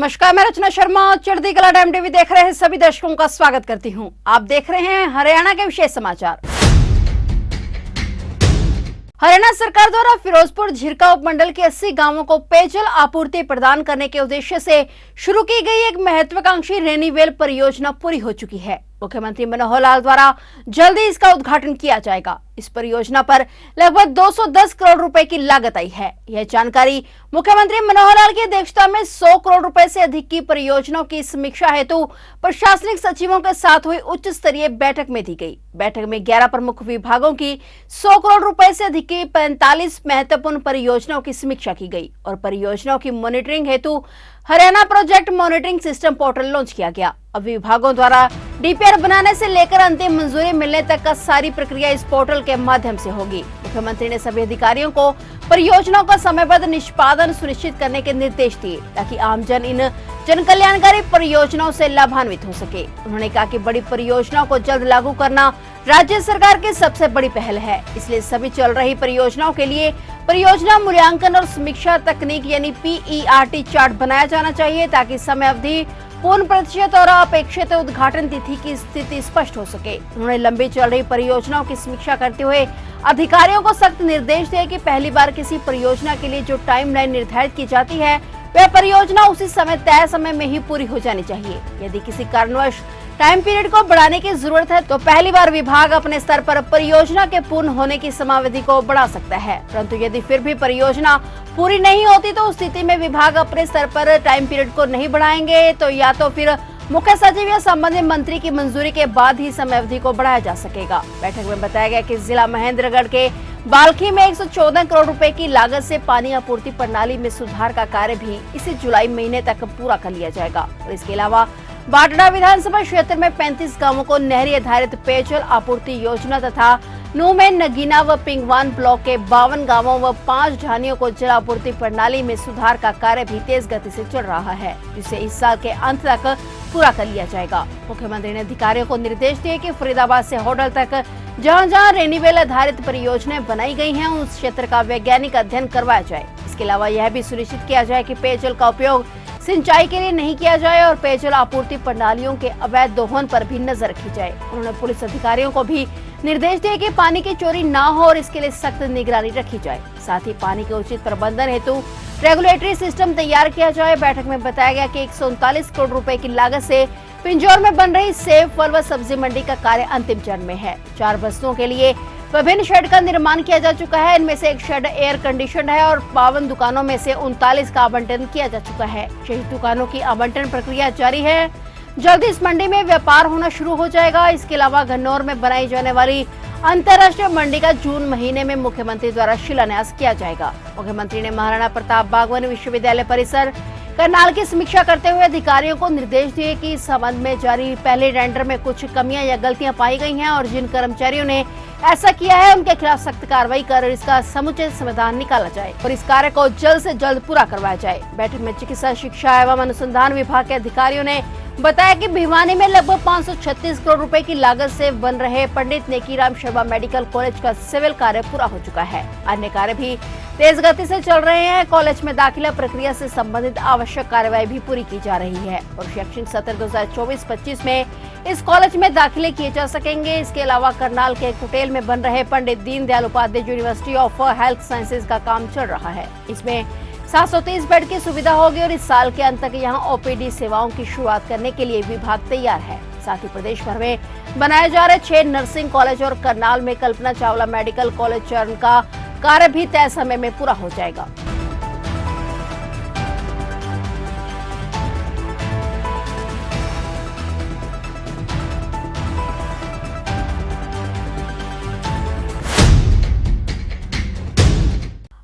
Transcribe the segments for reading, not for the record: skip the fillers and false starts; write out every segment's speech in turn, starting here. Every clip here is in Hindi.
नमस्कार, मैं रचना शर्मा चढ़ती कला टाइम टीवी देख रहे हैं सभी दर्शकों का स्वागत करती हूं। आप देख रहे हैं हरियाणा के विशेष समाचार। हरियाणा सरकार द्वारा फिरोजपुर झिरका उपमंडल के 80 गांवों को पेयजल आपूर्ति प्रदान करने के उद्देश्य से शुरू की गई एक महत्वाकांक्षी रेनीवेल परियोजना पूरी हो चुकी है। मुख्यमंत्री मनोहर लाल द्वारा जल्दी इसका उद्घाटन किया जाएगा। इस परियोजना पर लगभग 210 करोड़ रुपए की लागत आई है। यह जानकारी मुख्यमंत्री मनोहर लाल की अध्यक्षता में 100 करोड़ रुपए से अधिक की परियोजनाओं की समीक्षा हेतु प्रशासनिक सचिवों के साथ हुई उच्च स्तरीय बैठक में दी गई। बैठक में 11 प्रमुख विभागों की 100 करोड़ रुपए से अधिक की 45 महत्वपूर्ण परियोजनाओं की समीक्षा की गई और परियोजनाओं की मॉनिटरिंग हेतु Haryana project monitoring system portal launch किया गया। अब विभागों द्वारा डीपीआर बनाने से लेकर अंतिम मंजूरी मिलने तक का सारी प्रक्रिया इस पोर्टल के माध्यम से होगी। मुख्यमंत्री ने सभी अधिकारियों को परियोजनाओं का समयबद्ध निष्पादन सुनिश्चित करने के निर्देश दिए ताकि आमजन इन जन कल्याणकारी परियोजनाओं से लाभान्वित हो सके। उन्होंने कहा कि बड़ी परियोजनाओं को जल्द लागू करना राज्य सरकार की सबसे बड़ी पहल है, इसलिए सभी चल रही परियोजनाओं के लिए परियोजना मूल्यांकन और समीक्षा तकनीक यानी PERT चार्ट बनाया जाना चाहिए ताकि समय अवधि, पूर्ण प्रतिशत और अपेक्षित उद्घाटन तिथि की स्थिति स्पष्ट हो सके। उन्होंने लंबी चल रही परियोजनाओं की समीक्षा करते हुए अधिकारियों को सख्त निर्देश दिए कि पहली बार किसी परियोजना के लिए जो टाइमलाइन निर्धारित की जाती है वह परियोजना उसी तय समय में ही पूरी हो जानी चाहिए। यदि किसी कारणवश टाइम पीरियड को बढ़ाने की जरूरत है तो पहली बार विभाग अपने स्तर पर परियोजना के पूर्ण होने की समयावधि को बढ़ा सकता है, परंतु यदि फिर भी परियोजना पूरी नहीं होती तो उस स्थिति में विभाग अपने स्तर पर टाइम पीरियड को नहीं बढ़ाएंगे तो या तो फिर मुख्य सचिव या संबंधित मंत्री की मंजूरी के बाद ही समयावधि को बढ़ाया जा सकेगा। बैठक में बताया गया कि जिला महेंद्रगढ़ के बाल्खी में 114 करोड़ रुपए की लागत से पानी आपूर्ति प्रणाली में सुधार का कार्य भी इसी जुलाई महीने तक पूरा कर लिया जाएगा और इसके अलावा बाटड़ा विधानसभा क्षेत्र में 35 गांवों को नहरी आधारित पेयजल आपूर्ति योजना तथा नूमेन, नगीना व पिंगवान ब्लॉक के 52 गांवों व 5 ढानियों को जल आपूर्ति प्रणाली में सुधार का कार्य भी तेज गति से चल रहा है, जिसे इस साल के अंत तक पूरा कर लिया जाएगा। मुख्यमंत्री ने अधिकारियों को निर्देश दिए कि फरीदाबाद से होडल तक जहां रेनीवेल आधारित परियोजनाएं बनाई गई हैं उस क्षेत्र का वैज्ञानिक अध्ययन करवाया जाए। इसके अलावा यह भी सुनिश्चित किया जाए कि पेयजल का उपयोग सिंचाई के लिए नहीं किया जाए और पेयजल आपूर्ति प्रणालियों के अवैध दोहन पर भी नजर रखी जाए। उन्होंने पुलिस अधिकारियों को भी निर्देश दिए कि पानी की चोरी न हो और इसके लिए सख्त निगरानी रखी जाए। साथ ही पानी के उचित प्रबंधन हेतु रेगुलेटरी सिस्टम तैयार किया जाए। बैठक में बताया गया कि 139 करोड़ रुपए की लागत से पिंजौर में बन रही सेब, फल व सब्जी मंडी का कार्य अंतिम चरण में है। 4 बस्तियों के लिए विभिन्न शेड का निर्माण किया जा चुका है। इनमें से एक शेड एयर कंडीशन है और 52 दुकानों में से 39 का आवंटन किया जा चुका है। शेष दुकानों की आवंटन प्रक्रिया जारी है। जल्द इस मंडी में व्यापार होना शुरू हो जाएगा। इसके अलावा घन्नौर में बनाई जाने वाली अंतर्राष्ट्रीय मंडी का जून महीने में मुख्यमंत्री द्वारा शिलान्यास किया जाएगा। मुख्यमंत्री ने महाराणा प्रताप बागवानी विश्वविद्यालय परिसर करनाल की समीक्षा करते हुए अधिकारियों को निर्देश दिए कि इस संबंध में जारी पहले टेंडर में कुछ कमियां या गलतियां पाई गई हैं और जिन कर्मचारियों ने ऐसा किया है उनके खिलाफ सख्त कार्रवाई कर इसका समुचित समाधान निकाला जाए और इस कार्य को जल्द से जल्द पूरा करवाया जाए। बैठक में चिकित्सा शिक्षा एवं अनुसंधान विभाग के अधिकारियों ने बताया कि भिवानी में लगभग 536 करोड़ रुपए की लागत से बन रहे पंडित नेकीराम शर्मा मेडिकल कॉलेज का सिविल कार्य पूरा हो चुका है। अन्य कार्य भी तेज गति से चल रहे हैं। कॉलेज में दाखिला प्रक्रिया से संबंधित आवश्यक कार्यवाही भी पूरी की जा रही है और शैक्षणिक सत्र 2024-25 में इस कॉलेज में दाखिले किए जा सकेंगे। इसके अलावा करनाल के कुटेल में बन रहे Pandit Deendayal Upadhyaya university of health sciences का काम चल रहा है। इसमें 730 बेड की सुविधा होगी और इस साल के अंत तक यहां OPD सेवाओं की शुरुआत करने के लिए विभाग तैयार है। साथ ही प्रदेश भर में बनाए जा रहे 6 नर्सिंग कॉलेज और करनाल में कल्पना चावला मेडिकल कॉलेज चरण का कार्य भी तय समय में पूरा हो जाएगा।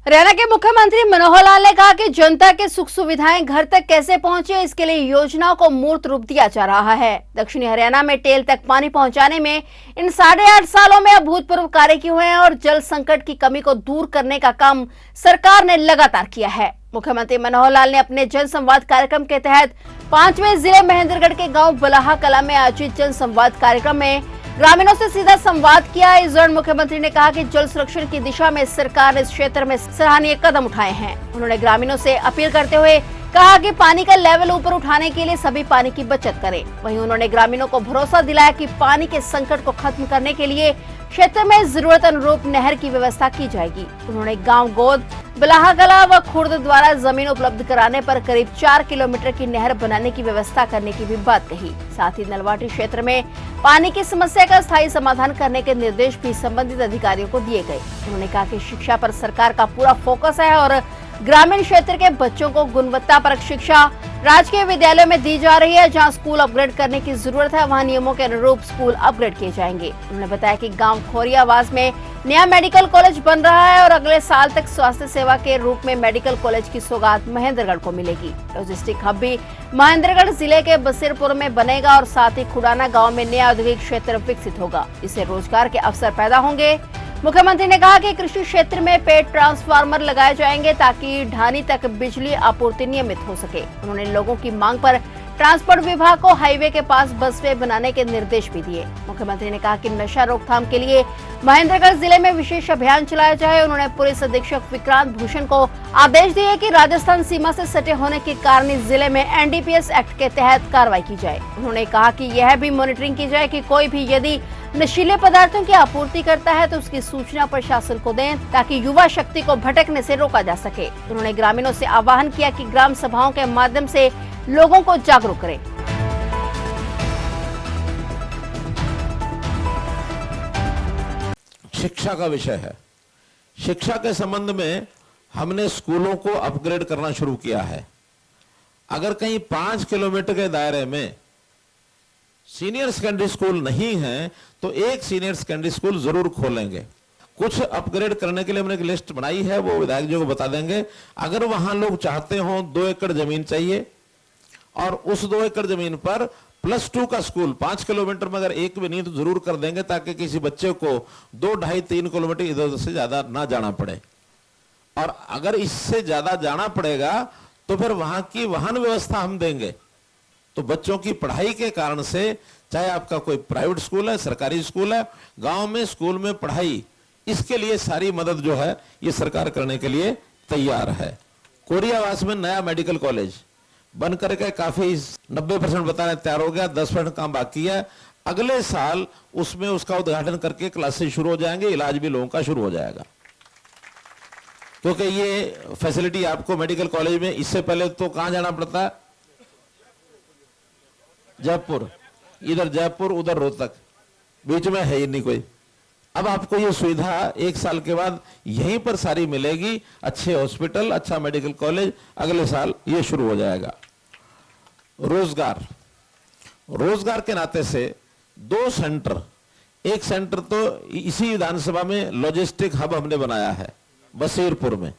हरियाणा के मुख्यमंत्री मनोहर लाल ने कहा कि जनता के सुख सुविधाएं घर तक कैसे पहुंचे, इसके लिए योजनाओं को मूर्त रूप दिया जा रहा है। दक्षिणी हरियाणा में टेल तक पानी पहुंचाने में इन 8.5 सालों में अभूतपूर्व कार्य किए हुए हैं और जल संकट की कमी को दूर करने का काम सरकार ने लगातार किया है। मुख्यमंत्री मनोहर लाल ने अपने जन संवाद कार्यक्रम के तहत 5वें जिले महेंद्रगढ़ के गाँव बलाहा कला में आयोजित जन संवाद कार्यक्रम में ग्रामीणों से सीधा संवाद किया। इस दौरान मुख्यमंत्री ने कहा कि जल संरक्षण की दिशा में सरकार ने इस क्षेत्र में सराहनीय कदम उठाए हैं। उन्होंने ग्रामीणों से अपील करते हुए कहा कि पानी का लेवल ऊपर उठाने के लिए सभी पानी की बचत करें। वहीं उन्होंने ग्रामीणों को भरोसा दिलाया कि पानी के संकट को खत्म करने के लिए क्षेत्र में जरूरत अनुरूप नहर की व्यवस्था की जाएगी। उन्होंने गांव गोद, बिलाहागला व खुर्द द्वारा जमीन उपलब्ध कराने पर करीब 4 किलोमीटर की नहर बनाने की व्यवस्था करने की भी बात कही। साथ ही नलवाटी क्षेत्र में पानी की समस्या का स्थायी समाधान करने के निर्देश भी संबंधित अधिकारियों को दिए गए। उन्होंने कहा कि शिक्षा पर सरकार का पूरा फोकस है और ग्रामीण क्षेत्र के बच्चों को गुणवत्तापरक शिक्षा राजकीय विद्यालयों में दी जा रही है। जहां स्कूल अपग्रेड करने की जरूरत है, वहां नियमों के अनुरूप स्कूल अपग्रेड किए जाएंगे। उन्होंने बताया कि गांव खोरियावास में नया मेडिकल कॉलेज बन रहा है और अगले साल तक स्वास्थ्य सेवा के रूप में मेडिकल कॉलेज की सौगात महेंद्रगढ़ को मिलेगी। लॉजिस्टिक हब भी महेंद्रगढ़ जिले के बसीरपुर में बनेगा और साथ ही खुडाना गाँव में नया औद्योगिक क्षेत्र विकसित होगा। इससे रोजगार के अवसर पैदा होंगे। मुख्यमंत्री ने कहा कि कृषि क्षेत्र में पेड़ ट्रांसफार्मर लगाए जाएंगे ताकि ढानी तक बिजली आपूर्ति नियमित हो सके। उन्होंने लोगों की मांग पर ट्रांसपोर्ट विभाग को हाईवे के पास बसवे बनाने के निर्देश भी दिए। मुख्यमंत्री ने कहा कि नशा रोकथाम के लिए महेंद्रगढ़ जिले में विशेष अभियान चलाया जाए। उन्होंने पुलिस अधीक्षक विक्रांत भूषण को आदेश दिए कि राजस्थान सीमा से सटे होने के कारण इस जिले में एनडीपीएस एक्ट के तहत कार्रवाई की जाए। उन्होंने कहा कि यह भी मॉनिटरिंग की जाए कि कोई भी यदि नशीले पदार्थों की आपूर्ति करता है तो उसकी सूचना प्रशासन को दें ताकि युवा शक्ति को भटकने से रोका जा सके। उन्होंने ग्रामीणों से आह्वान किया कि ग्राम सभाओं के माध्यम से लोगों को जागरूक करें। शिक्षा का विषय है। शिक्षा के संबंध में हमने स्कूलों को अपग्रेड करना शुरू किया है। अगर कहीं 5 किलोमीटर के दायरे में सीनियर सेकेंडरी स्कूल नहीं है तो एक सीनियर सेकेंडरी स्कूल जरूर खोलेंगे। कुछ अपग्रेड करने के लिए हमने एक लिस्ट बनाई है, वो विधायक जी को बता देंगे। अगर वहां लोग चाहते हो 2 एकड़ जमीन चाहिए और उस 2 एकड़ जमीन पर +2 का स्कूल 5 किलोमीटर में अगर एक भी नहीं तो जरूर कर देंगे ताकि किसी बच्चे को 2, 2.5, 3 किलोमीटर इधर उधर से ज्यादा ना जाना पड़े। और अगर इससे ज्यादा जाना पड़ेगा तो फिर वहां की वाहन व्यवस्था हम देंगे। तो बच्चों की पढ़ाई के कारण से, चाहे आपका कोई प्राइवेट स्कूल है, सरकारी स्कूल है, गांव में स्कूल में पढ़ाई, इसके लिए सारी मदद जो है ये सरकार करने के लिए तैयार है। कोरियावास में नया मेडिकल कॉलेज बन करके काफी 90% बताने तैयार हो गया, 10% काम बाकी है। अगले साल उसमें उसका उद्घाटन करके क्लासेस शुरू हो जाएंगे, इलाज भी लोगों का शुरू हो जाएगा। क्योंकि ये फैसिलिटी आपको मेडिकल कॉलेज में इससे पहले तो कहां जाना पड़ता है? जयपुर, इधर जयपुर उधर रोहतक, बीच में है ही नहीं कोई। अब आपको ये सुविधा 1 साल के बाद यहीं पर सारी मिलेगी। अच्छे हॉस्पिटल, अच्छा मेडिकल कॉलेज, अगले साल ये शुरू हो जाएगा। रोजगार के नाते से 2 सेंटर, एक सेंटर तो इसी विधानसभा में लॉजिस्टिक हब हमने बनाया है बसीरपुर में।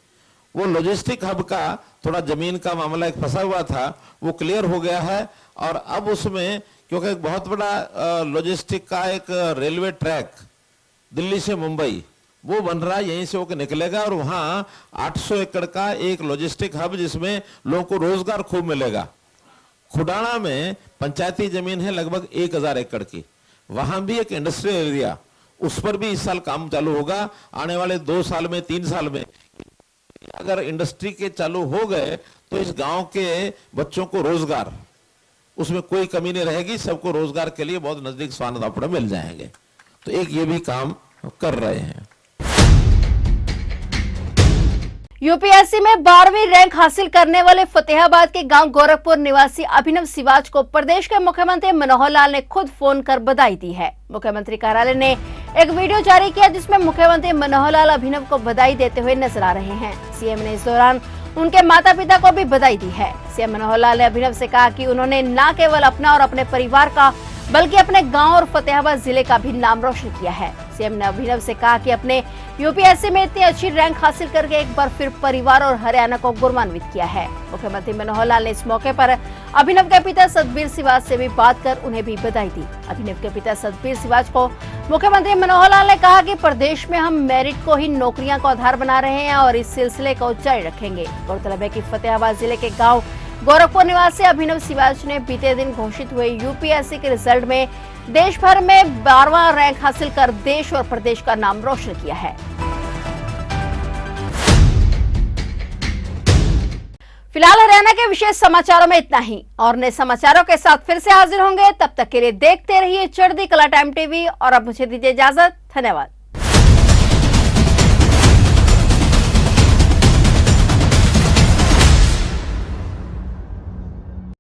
वो लॉजिस्टिक हब का थोड़ा जमीन का मामला एक फंसा हुआ था, वो क्लियर हो गया है। और अब उसमें क्योंकि एक बहुत बड़ा लॉजिस्टिक का एक रेलवे ट्रैक दिल्ली से मुंबई वो बन रहा है, यहीं से होकर निकलेगा और वहां 800 एकड़ का एक लॉजिस्टिक हब जिसमें लोगों को रोजगार खूब मिलेगा। खुडाना में पंचायती जमीन है लगभग 1000 एकड़ की, वहां भी एक इंडस्ट्रियल एरिया, उस पर भी इस साल काम चालू होगा। आने वाले 2 साल में, 3 साल में अगर इंडस्ट्री के चालू हो गए तो इस गांव के बच्चों को रोजगार, उसमें कोई कमी नहीं रहेगी। सबको रोजगार के लिए बहुत नजदीक स्वान मिल जाएंगे। तो एक ये भी काम कर रहे हैं। यूपीएससी में 12वीं रैंक हासिल करने वाले फतेहाबाद के गांव गोरखपुर निवासी अभिनव सिवाच को प्रदेश के मुख्यमंत्री मनोहर लाल ने खुद फोन कर बधाई दी है। मुख्यमंत्री कार्यालय ने एक वीडियो जारी किया जिसमें मुख्यमंत्री मनोहर लाल अभिनव को बधाई देते हुए नजर आ रहे हैं। सीएम ने इस दौरान उनके माता पिता को भी बधाई दी है। सीएम मनोहर लाल ने अभिनव से कहा कि उन्होंने न केवल अपना और अपने परिवार का बल्कि अपने गांव और फतेहाबाद जिले का भी नाम रोशन किया है। सीएम ने अभिनव से कहा कि अपने यूपीएससी में इतनी अच्छी रैंक हासिल करके एक बार फिर परिवार और हरियाणा को गौरवान्वित किया है। मुख्यमंत्री मनोहर लाल ने इस मौके पर अभिनव के पिता सतबीर सिवाच से भी बात कर उन्हें भी बधाई दी। अभिनव के पिता सतबीर सिवाच को मुख्यमंत्री मनोहर लाल ने कहा कि प्रदेश में हम मेरिट को ही नौकरियां का आधार बना रहे हैं और इस सिलसिले को जारी रखेंगे। गौरतलब है कि फतेहाबाद जिले के गाँव गोरखपुर निवासी अभिनव सिवाच ने बीते दिन घोषित हुए यूपीएससी के रिजल्ट में देश भर में 12वां रैंक हासिल कर देश और प्रदेश का नाम रोशन किया है। फिलहाल हरियाणा के विशेष समाचारों में इतना ही और नए समाचारों के साथ फिर से हाजिर होंगे। तब तक के लिए देखते रहिए चढ़ती कला टाइम टीवी और अब मुझे दीजिए इजाजत। धन्यवाद।